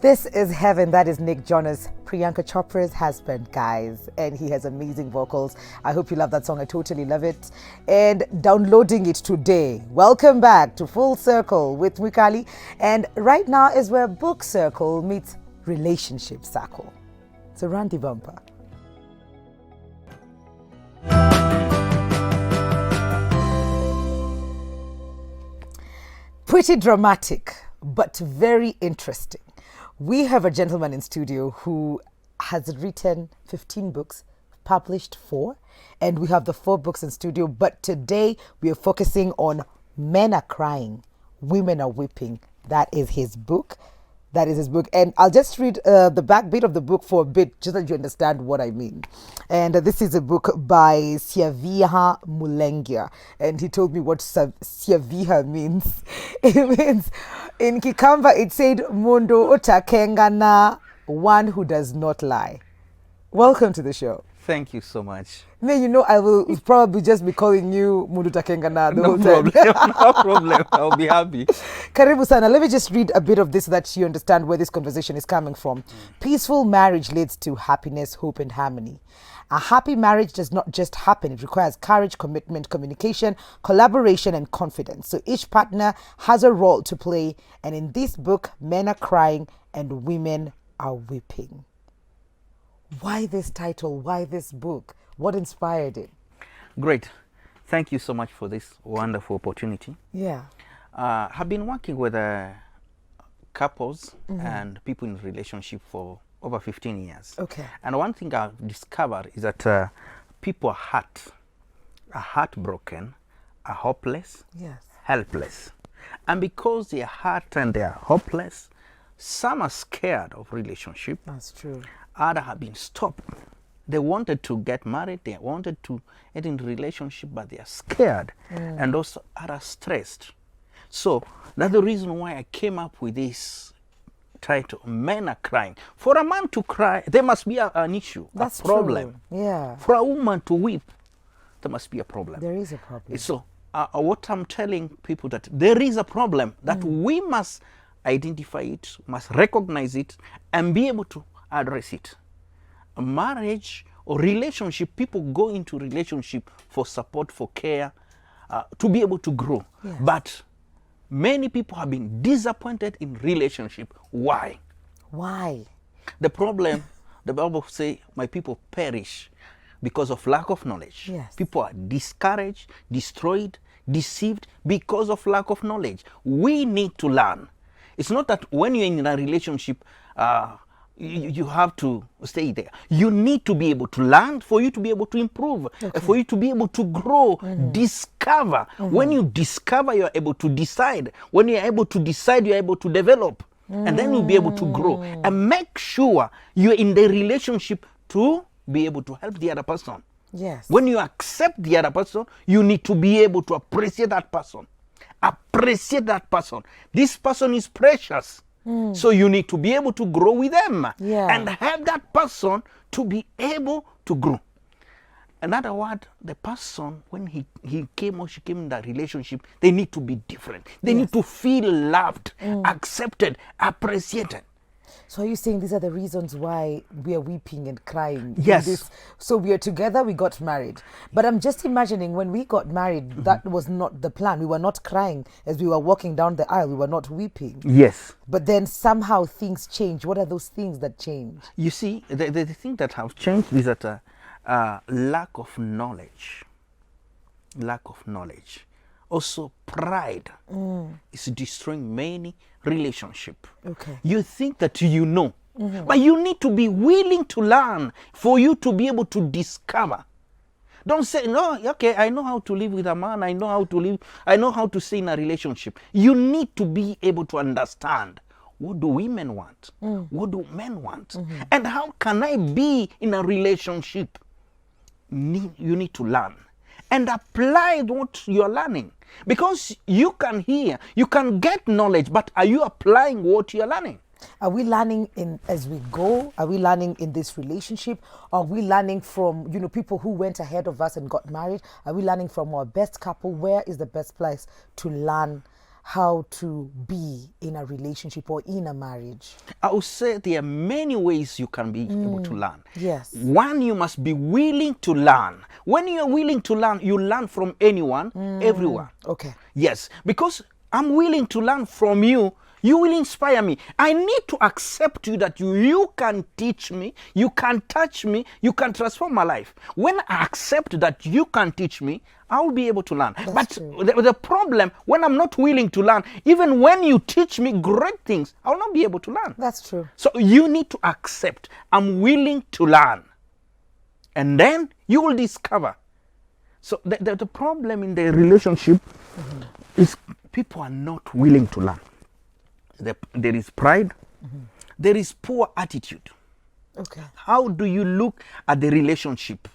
This is Heaven. That is Nick Jonas, Priyanka Chopra's husband, guys. And he has amazing vocals. I hope you love that song. I totally love it. And downloading it today. Welcome back to Full Circle with Mwikali. And right now is where Book Circle meets Relationship Circle. So Randy Bumper. Pretty dramatic, but very interesting. We have a gentleman in studio who has written 15 books, published 4, and we have the 4 books in studio. But today we are focusing on Men Are Crying, Women Are Weeping. That is his book. And I'll just read the back bit of the book for a bit, just so that you understand what I mean. And this is a book by Siaviha Mulengia. And he told me what Siaviha means. It means, in Kikamba, it said, Mundo Otakengana, one who does not lie. Welcome to the show. Thank you so much. You know, I will probably just be calling you Mundu Takengana the whole time. No problem. I'll be happy. Karibu sana. Let me just read a bit of this so that you understand where this conversation is coming from. Peaceful marriage leads to happiness, hope, and harmony. A happy marriage does not just happen. It requires courage, commitment, communication, collaboration, and confidence. So each partner has a role to play. And in this book, men are crying and women are weeping. Why this title? Why this book? What inspired it? Great. Thank you so much for this wonderful opportunity. Yeah. I've been working with couples and people in relationship for over 15 years. Okay. And one thing I've discovered is that people are heartbroken, are hopeless, Yes. helpless. And because they are hurt and they are hopeless, some are scared of relationship. That's true. Others have been stopped. They wanted to get married, they wanted to get in relationship, but they are scared and also are stressed. So that's the reason why I came up with this title, Men Are Crying. For a man to cry, there must be an issue, That's a problem. True. Yeah. For a woman to weep, there must be a problem. There is a problem. So what I'm telling people that there is a problem that we must identify it, must recognize it, and be able to address it. A marriage or relationship, people go into relationship for support, for care, to be able to grow. Yes. But many people have been disappointed in relationship. Why? Why? The problem, the Bible says, my people perish because of lack of knowledge. Yes. People are discouraged, destroyed, deceived because of lack of knowledge. We need to learn. It's not that when you're in a relationship, you have to stay there. You need to be able to learn for you to be able to improve, for you to be able to grow, discover. When you discover, you're able to decide. When you're able to decide, you're able to develop. And then you'll be able to grow. And make sure you're in the relationship to be able to help the other person. Yes. When you accept the other person, you need to be able to appreciate that person. Appreciate that person. This person is precious. So you need to be able to grow with them and help that person to be able to grow. Another word, the person, when he came or she came in that relationship, they need to be different. They need to feel loved, accepted, appreciated. So are you saying these are the reasons why we are weeping and crying? Yes. So we are together, we got married. But I'm just imagining when we got married, that was not the plan. We were not crying as we were walking down the aisle. We were not weeping. Yes. But then somehow things change. What are those things that change? You see, the thing that have changed is that lack of knowledge. Lack of knowledge. Also, pride is destroying many relationships. Okay. You think that you know, but you need to be willing to learn for you to be able to discover. Don't say, no, okay, I know how to live with a man, I know how to live, I know how to stay in a relationship. You need to be able to understand, what do women want? What do men want? And how can I be in a relationship? You need to learn and apply what you're learning. Because you can hear, you can get knowledge, but are you applying what you're learning? Are we learning as we go? Are we learning in this relationship? Are we learning from, people who went ahead of us and got married? Are we learning from our best couple? Where is the best place to learn how to be in a relationship or in a marriage? I would say there are many ways you can be able to learn. Yes. One, you must be willing to learn. When you are willing to learn, you learn from anyone, everyone. Okay. Yes, because I'm willing to learn from you. You will inspire me. I need to accept you that you can teach me, you can touch me, you can transform my life. When I accept that you can teach me, I will be able to learn. But the problem, when I'm not willing to learn, even when you teach me great things, I will not be able to learn. That's true. So you need to accept, I'm willing to learn. And then you will discover. So the problem in the relationship is people are not willing to learn. There is pride. There is poor attitude. Okay. How do you look at the relationship?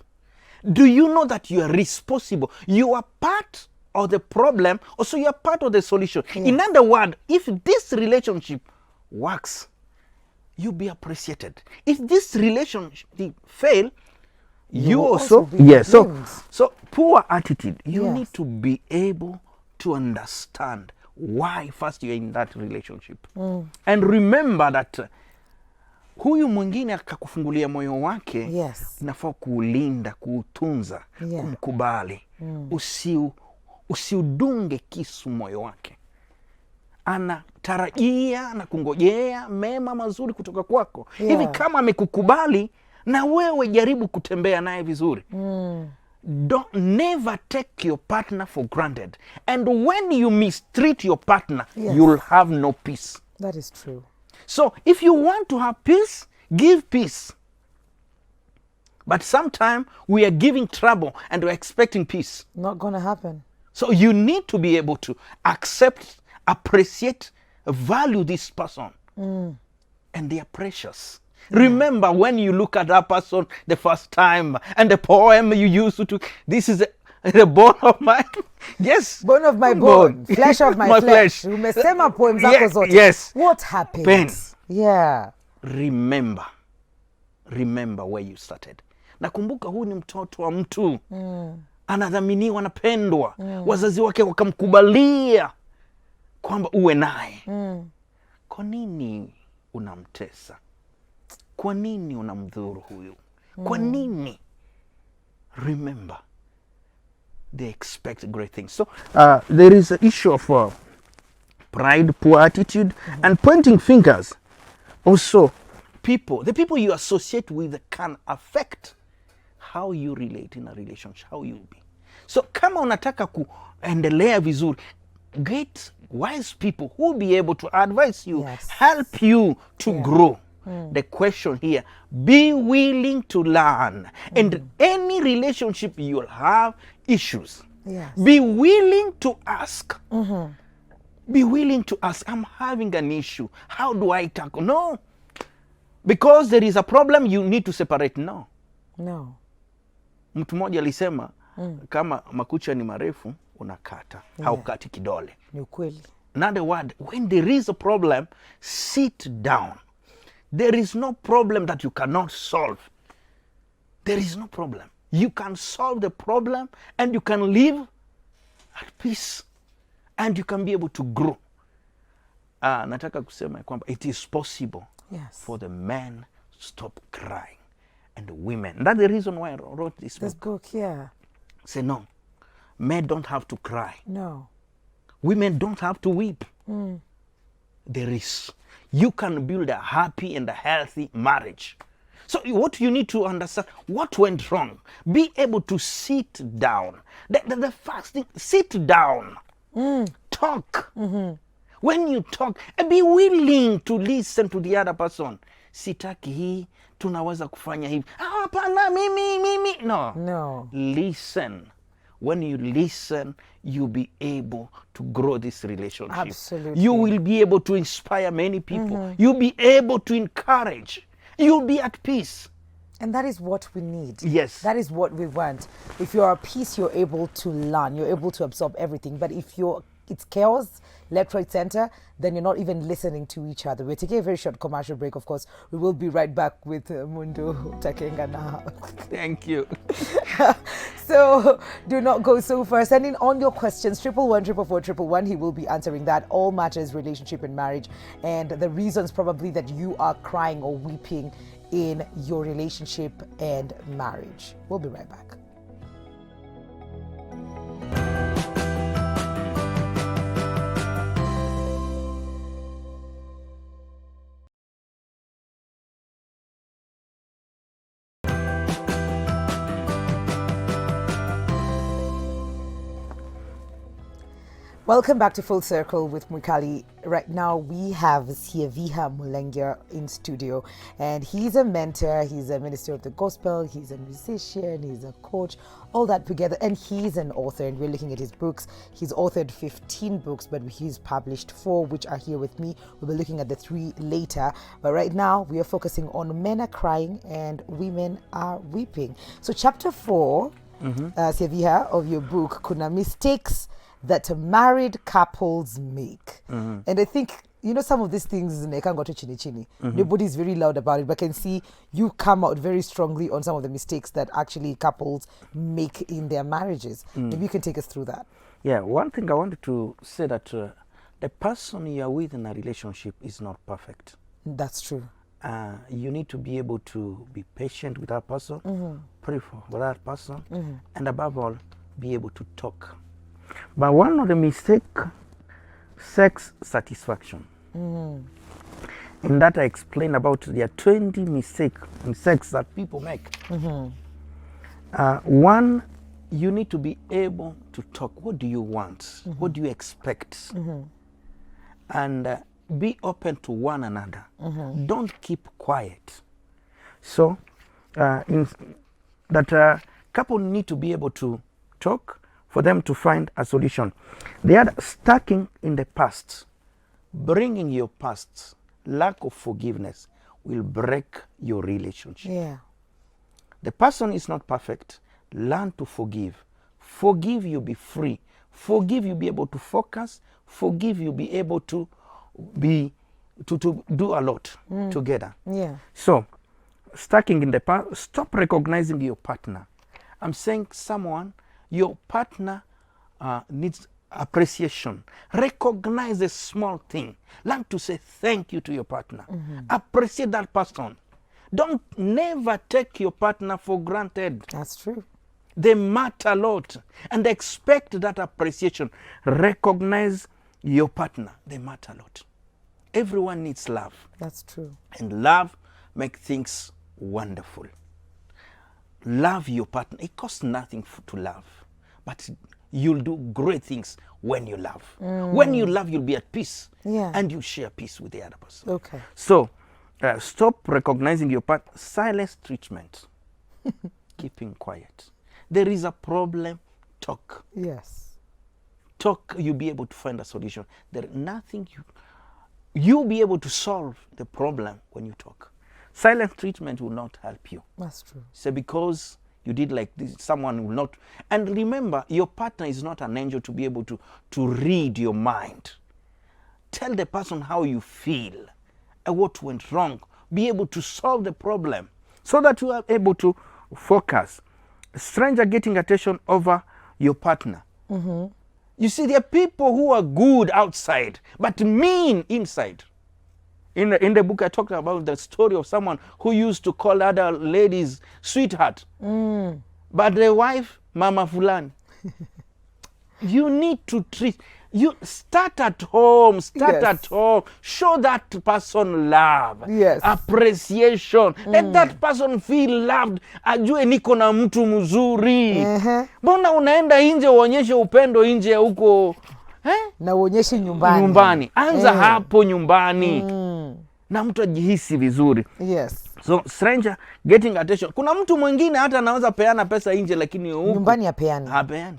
Do you know that you are responsible? You are part of the problem, also you are part of the solution. Yes. In other words, if this relationship works, you'll be appreciated. If this relationship fail, you also yes. So poor attitude. You need to be able to understand why first you're in that relationship. And remember that huyu mwingine akakufungulia moyo wake, unafaa kuulinda, kuutunza, kumkubali. Usiudunge kisu moyo wake. Anatarajia na kungojea mema mazuri kutoka kwako. Hivi kama amekukubali, na wewe jaribu kutembea naye vizuri. Don't never take your partner for granted. And when you mistreat your partner, you'll have no peace. That is true. So if you want to have peace, give peace. But sometimes we are giving trouble and we're expecting peace. Not going to happen. So you need to be able to accept, appreciate, value this person. And they are precious. Remember when you look at that person the first time and the poem you used to, this is the bone of my, yes. Bone of my bone, flesh of my flesh. Umesema poems zako zote. Yes. What happened? Pain. Yeah. Remember where you started. Nakumbuka huu ni mtoto wa mtu. Anadhaminiwa, anapendwa. Wazazi wake wakamkubalia kwamba uwe naye. Kwa nini unamtesa? Kwa nini unamdhuru huyu? Kwa nini? Remember, they expect great things. So there is an issue of pride, poor attitude, and pointing fingers. Also, the people you associate with can affect how you relate in a relationship, how you be. So kama unataka kuendelea vizuri, get wise people who will be able to advise you, help you to grow. The question here, be willing to learn. And any relationship you'll have issues. Be willing to ask. Be willing to ask, I'm having an issue. How do I tackle? No. Because there is a problem, you need to separate. No. Mtu mmoja alisema, kama makucha ni marefu, unakata. Haukati kidole. Ni ukweli. In other words, when there is a problem, sit down. There is no problem that you cannot solve. There is no problem. You can solve the problem and you can live at peace. And you can be able to grow. Nataka kusema kwamba it is possible for the men to stop crying and the women. That's the reason why I wrote this book. Say no, men don't have to cry. No. Women don't have to weep. You can build a happy and a healthy marriage. So what you need to understand, what went wrong? Be able to sit down. The first thing, sit down. Talk. When you talk, and be willing to listen to the other person. Sitaki hii, tunaweza kufanya hivi. Hapana, mimi. No. Listen. When you listen, you'll be able to grow this relationship. Absolutely. You will be able to inspire many people. You'll be able to encourage. You'll be at peace. And that is what we need. Yes. That is what we want. If you're at peace, you're able to learn. You're able to absorb everything. But if you're it's chaos, left, right, center, then you're not even listening to each other. We're taking a very short commercial break, of course. We will be right back with Mundo Takenga now. Thank you. So do not go so far. Send in on your questions, 111 He will be answering that. All matters, relationship and marriage, and the reasons probably that you are crying or weeping in your relationship and marriage. We'll be right back. Welcome back to Full Circle with Mwikali. Right now we have Theyve Mulengia in studio, and he's a mentor, he's a minister of the gospel, he's a musician, he's a coach, all that together, and he's an author, and we're looking at his books. He's authored 15 books, but he's published 4, which are here with me. We'll be looking at the 3 later, but right now we are focusing on men are crying and women are weeping. So chapter 4, Theyve, of your book, Kuna Mistakes that married couples make. And I think, you know, some of these things, nobody's very loud about it, but I can see you come out very strongly on some of the mistakes that actually couples make in their marriages. Maybe you can take us through that. Yeah, one thing I wanted to say that the person you are with in a relationship is not perfect. That's true. You need to be able to be patient with that person, pray for that person, and above all, be able to talk. But one of the mistakes, sex satisfaction. In that I explain about there are 20 mistakes in sex that people make. One, you need to be able to talk. What do you want? What do you expect? And be open to one another. Don't keep quiet. So, couple need to be able to talk for them to find a solution. They are stuck in the past. Bringing your past, lack of forgiveness, will break your relationship. Yeah. The person is not perfect. Learn to forgive. Forgive, you be free. Forgive, you be able to focus. Forgive, you be able to do a lot together. Yeah. So, stucking in the past, stop recognizing your partner. I'm saying your partner needs appreciation. Recognize a small thing. Learn to say thank you to your partner. Appreciate that person. Don't never take your partner for granted. That's true. They matter a lot, and expect that appreciation. Recognize your partner. They matter a lot. Everyone needs love. That's true. And love makes things wonderful. Love your partner. It costs nothing to love, but you'll do great things when you love. When you love, you'll be at peace, and you share peace with the other person. Okay. So, stop recognizing your partner. Silence treatment. Keeping quiet. There is a problem. Talk. Yes. Talk. You'll be able to find a solution. There is nothing you'll be able to solve the problem when you talk. Silent treatment will not help you. That's true. So because you did like this, someone will not. And remember, your partner is not an angel to be able to read your mind. Tell the person how you feel and what went wrong. Be able to solve the problem so that you are able to focus. A stranger getting attention over your partner. You see, there are people who are good outside, but mean inside. In the book, I talked about the story of someone who used to call other ladies sweetheart. But the wife, Mama Fulani. You need to start at home. At home. Show that person love. Yes. Appreciation. Let that person feel loved. Ajue niko na mtu mzuri. Mbona unaenda nje uonyeshe upendo nje huko? Na uonyeshe nyumbani. Anza hapo nyumbani. Na mtu ajihisi vizuri. Yes. So, stranger getting attention. Kuna mtu mwingine hata anaweza peana pesa nje lakini huko nyumbani hapeani.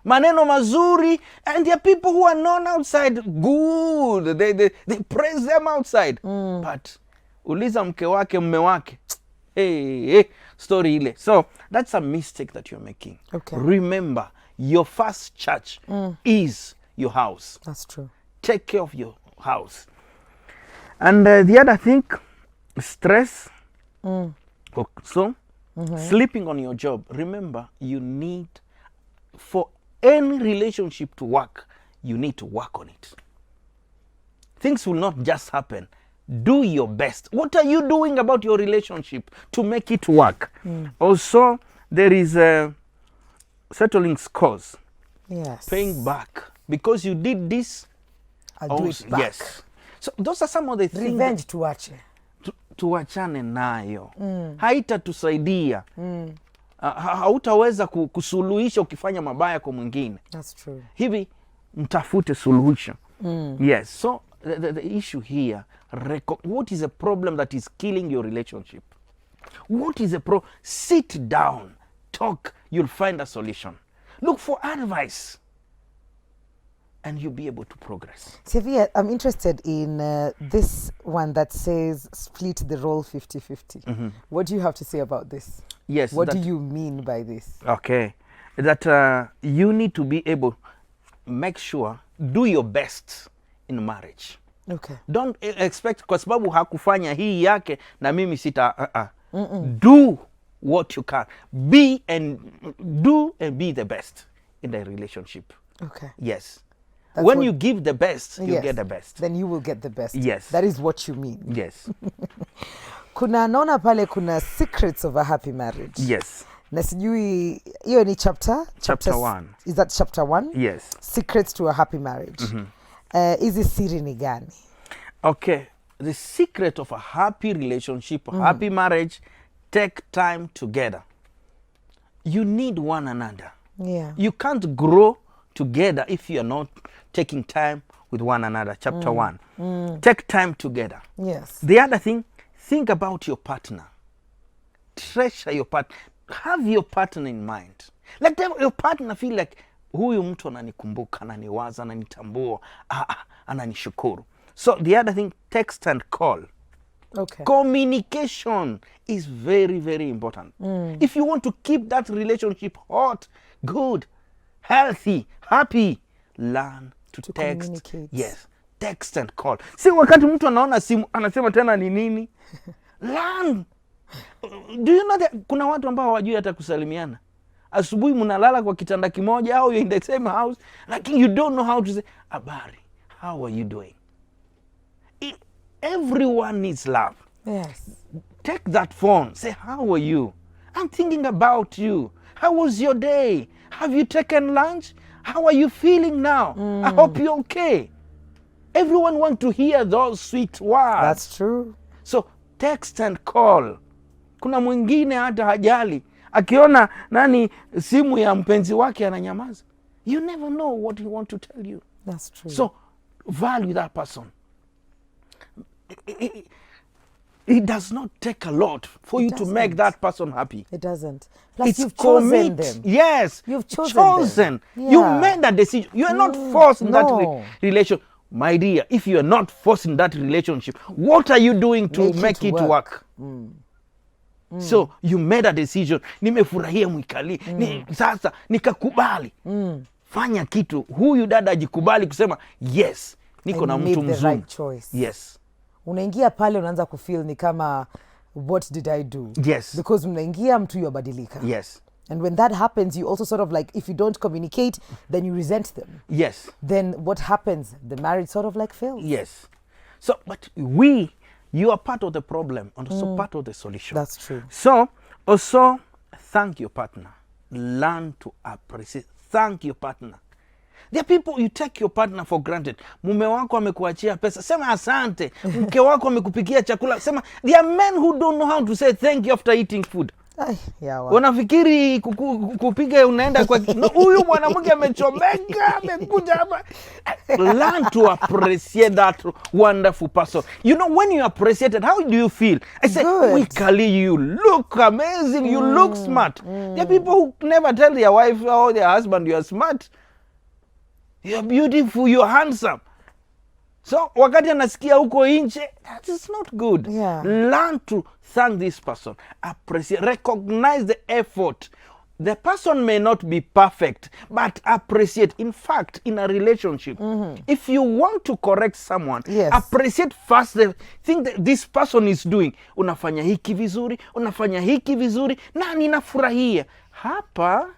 Maneno mazuri, and there are people who are known outside good. They praise them outside. But uliza mke wake, mume wake. Story ile. So, that's a mistake that you're making. Okay. Remember, your first church is your house. That's true. Take care of your house. And the other thing, stress. So, sleeping on your job. Remember, you need, for any relationship to work, you need to work on it. Things will not just happen. Do your best. What are you doing about your relationship to make it work? Also, there is settling scores. Yes. Paying back. Because you did this. I'll do it back. Yes. So those are some of the things. Revenge tuache. Tuachane nayo. Haitatusaidia. Hautaweza kusuluhisha ukifanya mabaya kwa mwingine. That's true. Hivi mtafute solution. Yes. So the issue here, what is a problem that is killing your relationship? What is a problem? Sit down, talk, you'll find a solution. Look for advice, and you'll be able to progress. Theyve, I'm interested in this one that says split the role 50-50. What do you have to say about this? Yes. What do you mean by this? Okay. That you need to be able, make sure, do your best in marriage. Okay. Don't expect, kwa sababu hakufanya hii yake na mimi sita. Do what you can. Be and be the best in the relationship. Okay. Yes. That's when what, you give the best, you yes, get the best. Then you will get the best. Yes. That is what you mean. Yes. Kuna naona pale kuna secrets of a happy marriage. Yes. Na sijui hiyo ni chapter 1. Is that chapter 1? Yes. Secrets to a happy marriage. Hizi siri ni gani? Okay. The secret of a happy relationship, a happy marriage, take time together. You need one another. Yeah. You can't grow together if you are not taking time with one another. Chapter 1. Take time together. Yes. The other thing, think about your partner. Treasure your partner. Have your partner in mind. Let your partner feel like, huyu mtu ananikumbuka, ananiwaza, ananitambua, ananishukuru. So the other thing, text and call. Okay. Communication is very, very important. If you want to keep that relationship hot, good, healthy, happy, learn to text. Communicate. Yes, text and call. Si wakati mtu anaona simu anasema tena ni nini? Learn. Do you know that kuna watu ambao hawajui hata kusalimiana? Asubuhi mnalala kwa kitanda kimoja au you're in the same house, lakini you don't know how to say habari. How are you doing? Everyone needs love. Yes. Take that phone. Say, how are you? I'm thinking about you. How was your day? Have you taken lunch? How are you feeling now? I hope you're okay. Everyone wants to hear those sweet words. That's true. So text and call. Kuna mwingine hata hajali. Akiona nani simu ya mpenzi wake ananyamaza. You never know what he wants to tell you. That's true. So value that person. It does not take a lot for you to make that person happy. It doesn't. Plus, It's you've chosen them. Yes. You've chosen them. You Yeah. made that decision. You are not forced in that no. relation. My dear, if you are not forced in that relationship, what are you doing to make it work? So you made a decision. Nimefurahia mwikali. Sasa nikakubali. Fanya kitu. Huyu dada ajikubali kusema yes. Niko na mtu mzuri. Right choice. Yes. Unaingia pale unaanza kufeel ni kama what did I do? Yes. Because unaingia mtu yabadilika. Yes. And when that happens, you also sort of like, if you don't communicate, then you resent them. Yes. Then what happens? The marriage sort of like fails. Yes. So, but you are part of the problem and also part of the solution. That's true. So, also thank your partner. Learn to appreciate. Thank your partner. There are people, you take your partner for granted. Mume wako amekuachia pesa, sema asante. Mke wako amekupikia chakula, sema. There are men who don't know how to say thank you after eating food. Wanafikiri kupiga unaenda kwa huyu mwanamke amechomeka amekuja hapa. Learn to appreciate that wonderful person. You know, when you appreciate it, how do you feel? I say, Wikali, you look amazing, you look smart. There are people who never tell their wife or their husband, you are smart. You're beautiful, you're handsome. So, wakati anasikia huko nje, that is not good. Yeah. Learn to thank this person. Appreciate, recognize the effort. The person may not be perfect, but appreciate. In fact, in a relationship, if you want to correct someone, Yes. appreciate first the thing that this person is doing. Unafanya hiki vizuri, unafanya hiki vizuri, na ninafurahia. Hapa,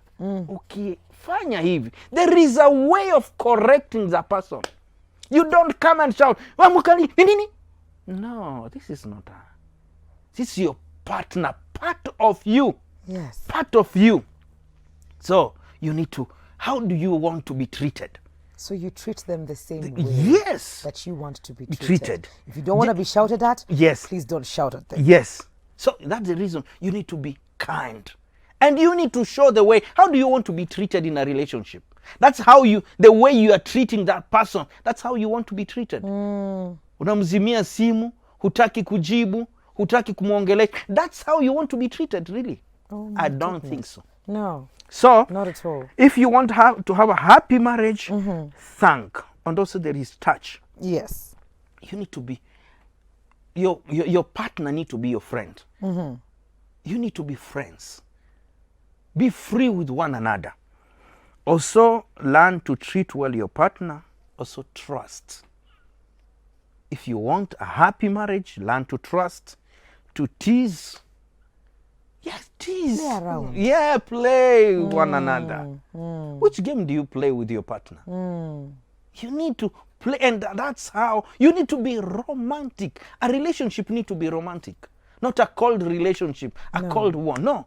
ukifanya hivi, there is a way of correcting the person. You don't come and shout, "Wamukali, nini?" No, this is not a. This is your partner, part of you. Yes. Part of you. So you need to, how do you want to be treated? So you treat them the same way Yes. that you want to be treated. Treated. If you don't want to be shouted at, Yes. please don't shout at them. Yes. So that's the reason you need to be kind. And you need to show the way. How do you want to be treated in a relationship? That's how you, the way you are treating that person, that's how you want to be treated. Unamzimia simu, hutaki kujibu, hutaki kumwongelea. That's how you want to be treated, really. Oh I don't think so. No, So, not at all. if you want to have a happy marriage, thank. And also there is touch. Yes. You need to be, your partner need to be your friend. You need to be friends. Be free with one another. Also, learn to treat well your partner. Also, trust. If you want a happy marriage, learn to trust, to tease. Yes, tease. Play around. Yeah, play with one another. Which game do you play with your partner? You need to play, and that's how you need to be romantic. A relationship need to be romantic, not a cold relationship, a cold one. No,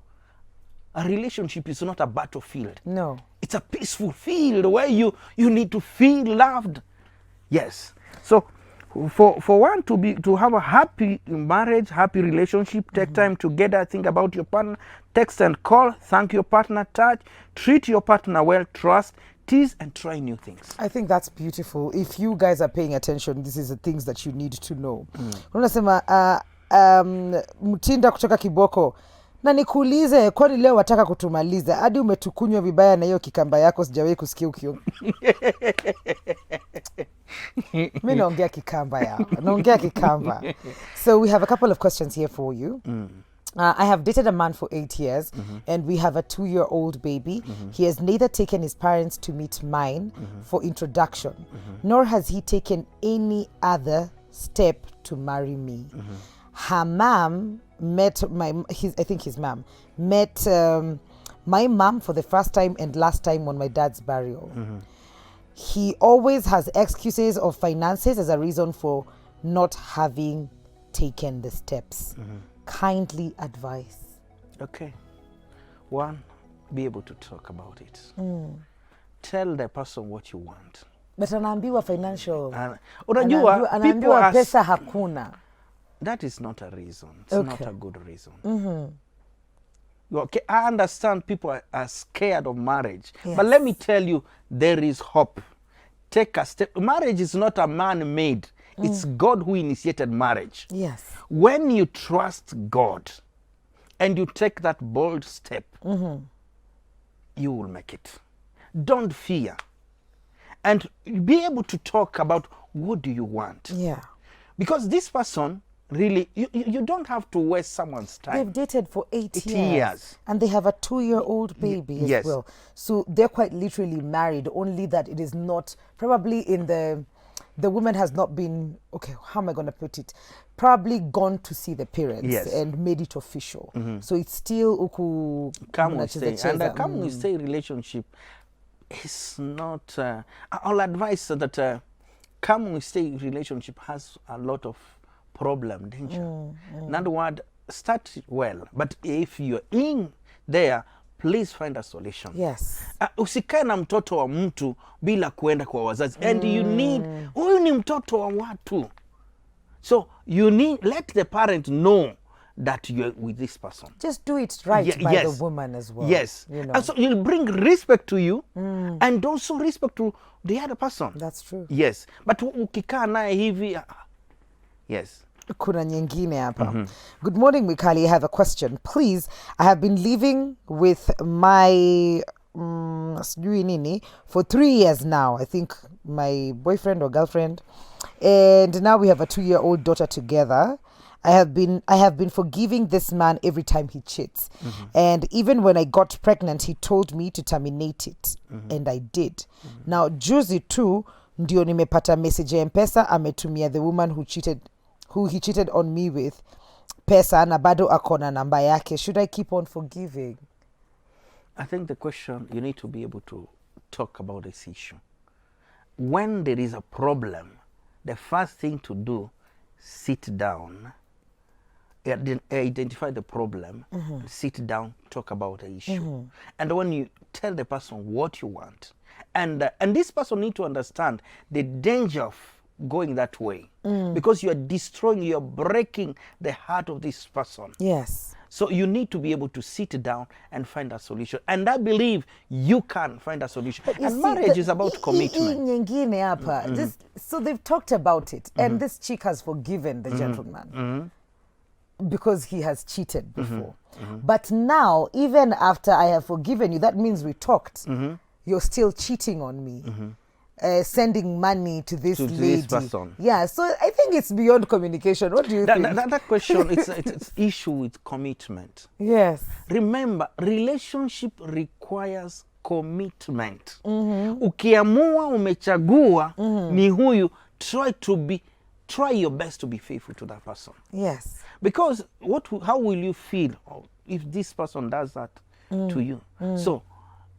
a relationship is not a battlefield. No. It's a peaceful field where you need to feel loved. Yes. So for one to have a happy marriage, happy relationship, take time together, think about your partner, text and call, thank your partner, touch, treat your partner well, trust, tease, and try new things. I think that's beautiful. If you guys are paying attention, this is the things that you need to know. Unasema Mtinda kutoka Kiboko, na nikuulize, kwani leo wataka kutumaliza hadi umetukunywa vibaya na hiyo kikamba yako, sijawahi kusikia ukio. Mimi naongea kikamba yao. Naongea kikamba. So we have a couple of questions here for you. I have dated a man for 8 years and we have a 2-year-old baby. He has neither taken his parents to meet mine for introduction, nor has he taken any other step to marry me. Her mom met his mom met my mom for the first time and last time on my dad's burial. He always has excuses of finances as a reason for not having taken the steps. Kindly advise. Okay. One, be able to talk about it. Tell the person what you want. But anaambiwa financial. Unajua, anaambiwa pesa hakuna. That is not a reason. It's not a good reason. Okay, I understand people are scared of marriage. Yes. But let me tell you, there is hope. Take a step. Marriage is not a man-made. It's God who initiated marriage. Yes. When you trust God and you take that bold step, you will make it. Don't fear. And be able to talk about what do you want. Yeah. Because this person, really, you don't have to waste someone's time. They've dated for 8 8 years. years. And they have a 2-year-old baby as yes. well. So they're quite literally married, only that it is not, probably in the woman has not been, okay, how am I going to put it? Probably gone to see the parents Yes. and made it official. So it's still uku Come we mnacheza stay. And cheza. come we stay relationship is not, I'll advise that come we stay relationship has a lot of problem, danger. In other words, start well. But if you're in there, please find a solution. Yes. Usikae na mtoto wa mtu bila kuenda kwa wazazi. And you need, huyu ni mtoto wa watu. So you need, let the parent know that you're with this person. Just do it right by the woman as well. Yes. You know. And so you'll bring respect to you and also respect to the other person. That's true. Yes. But ukikaa naye hivi, yes. Kuna nyingine hapa. Good morning, Mikali. I have a question. Please, I have been living with my sijui nini for 3 years now. I think my boyfriend or girlfriend. And now we have a 2-year-old daughter together. I have been forgiving this man every time he cheats. And even when I got pregnant, he told me to terminate it. And I did. Now, juzi tu ndio nimepata message ya M-Pesa ametumia the woman who he cheated on me with pesa na bado akona namba yake. Should I keep on forgiving? I think the question, you need to be able to talk about this issue. When there is a problem, the first thing to do, sit down, identify the problem, sit down, talk about the issue. And when you tell the person what you want, and this person need to understand the danger of going that way, because you are destroying, you are breaking the heart of this person. Yes. So you need to be able to sit down and find a solution. And I believe you can find a solution. And marriage is about commitment. So they've talked about it. And this chick has forgiven the gentleman because he has cheated before. But now, even after I have forgiven you, that means we talked. You're still cheating on me. Sending money to this lady. This person. Yeah, so I think it's beyond communication. What do you think? That question, it's issue with commitment. Yes. Remember, relationship requires commitment. Ukiamua umechagua ni huyu, try your best to be faithful to that person. Yes. Because how will you feel if this person does that to you? So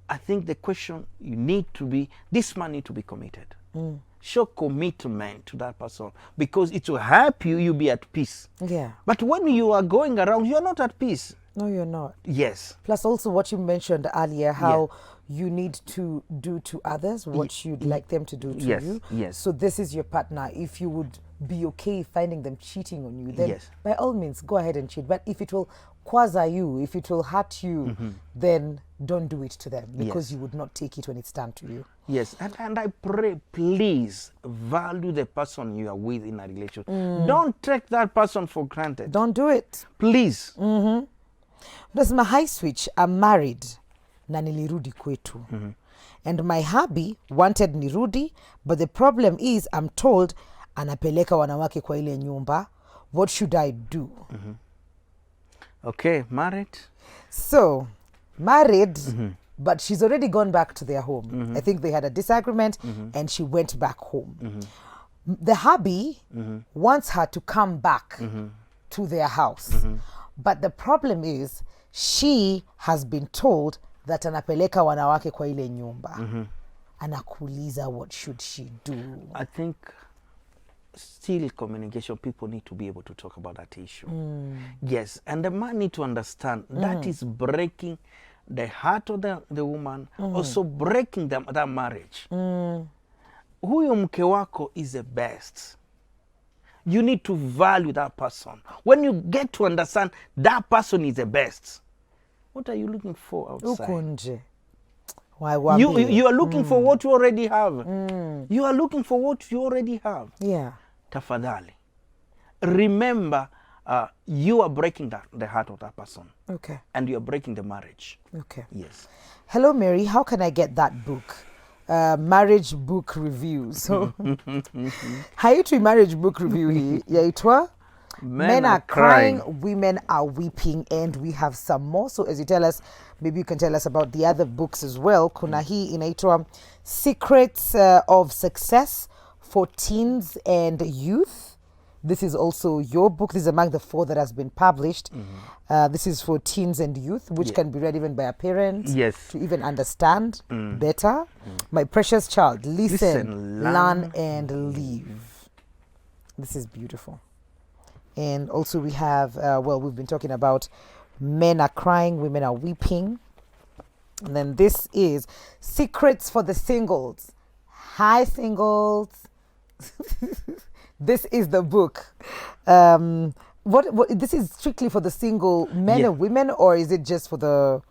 I think the question this man need to be committed. Show commitment to that person, because it will help you be at peace. Yeah. But when you are going around, you are not at peace. No, you're not. Yes. Plus also what you mentioned earlier, how you need to do to others what you'd like them to do to you. Yes. So this is your partner. If you would be okay finding them cheating on you, then by all means, go ahead and cheat. But if it will quasi you, if it will hurt you, then don't do it to them, because you would not take it when it's done to you. Yes, and I pray, please value the person you are with in a relationship. Don't take that person for granted. Don't do it. Please. That's my high switch. I'm married. Na nilirudi kwetu. And my hubby wanted nirudi, but the problem is I'm told anapeleka wanawake kwa ile nyumba. What should I do? Okay, married. So, married, but she's already gone back to their home. I think they had a disagreement and she went back home. The hubby wants her to come back to their house. But the problem is she has been told that anapeleka wanawake kwa ile nyumba. Anakuuliza, what should she do? I think still communication, people need to be able to talk about that issue. Yes, and the man need to understand that is breaking the heart of the woman, also breaking that marriage. Huyo mke wako is the best. You need to value that person. When you get to understand that person is the best, what are you looking for outside? Ukunje. You are looking for what you already have. You are looking for what you already have. Yeah. Tafadhali. Remember, you are breaking the heart of that person. Okay. And you are breaking the marriage. Okay. Yes. Hello, Mary. How can I get that book? Marriage book review. So, haitwi marriage book review hii yaitwa Men are crying, women are weeping, and we have some more. So as you tell us, maybe you can tell us about the other books as well. Kuna hii inaitwa Secrets of Success for Teens and Youth. This is also your book. This is among the 4 that has been published. This is for teens and youth, which can be read even by a parent to even understand better. My precious child, listen, learn, and live. This is beautiful. And also we have, we've been talking about Men are Crying, Women are Weeping. And then this is Secrets for the Singles. Hi, singles. This is the book. What this is strictly for the single men and women, or is it just for the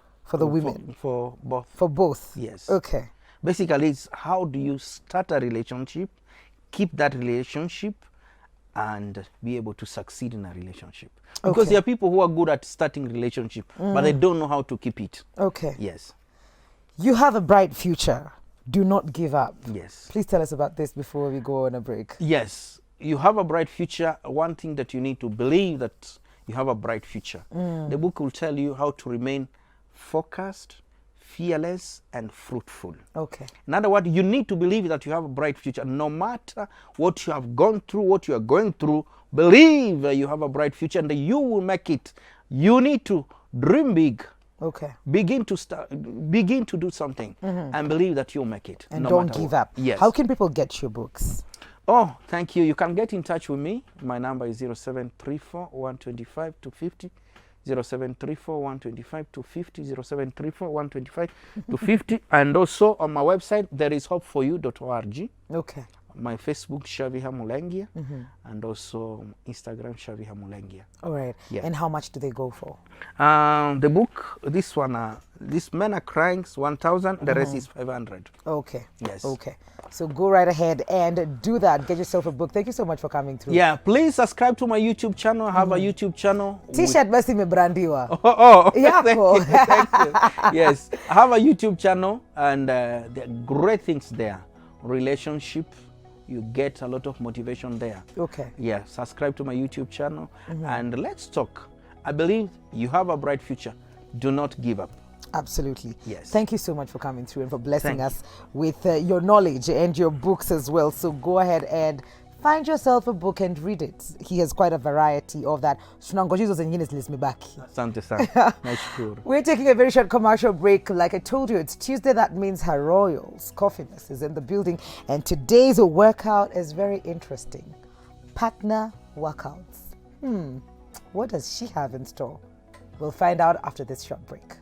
women? For both. For both. Yes. Okay. Basically, it's how do you start a relationship, keep that relationship, and be able to succeed in a relationship. Because there are people who are good at starting relationship, but they don't know how to keep it. Okay. Yes. You have a bright future. Do not give up. Yes. Please tell us about this before we go on a break. Yes. you have a bright future, one thing that you need to believe that you have a bright future. The book will tell you how to remain focused, fearless, and fruitful. Okay. In other words, you need to believe that you have a bright future. No matter what you have gone through, what you are going through, believe that you have a bright future and that you will make it. You need to dream big. Okay. Begin to do something and believe that you'll make it. And no don't matter give what. up. Yes. How can people get your books? Oh, thank you. You can get in touch with me. My number is 0734 125 250. 0734 125 250. 0734 125 250. And also on my website, thereishopeforyou.org. Okay. My Facebook, Shaviha Mulengia, and also Instagram, Shaviha Mulengia. All right. Yeah. And how much do they go for? The book, this one, this Men Are Crying, 1,000. The rest is 500. Okay. Yes. Okay. So go right ahead and do that. Get yourself a book. Thank you so much for coming through. Yeah, please subscribe to my YouTube channel. I have a YouTube channel. T-shirt basi imebrandiwa. Yako. Thank you. Yes, I have a YouTube channel, and there are great things there. Relationship, you get a lot of motivation there. Okay. Yeah, subscribe to my YouTube channel, and let's talk. I believe you have a bright future. Do not give up. Absolutely. Yes. Thank you so much for coming through and for blessing Thank us with your knowledge and your books as well. So go ahead and find yourself a book and read it. He has quite a variety of that. Asante sana. Nashukuru. We're taking a very short commercial break. Like I told you, it's Tuesday. That means Her Royals Coffeeness is in the building. And today's workout is very interesting. Partner workouts. What does she have in store? We'll find out after this short break.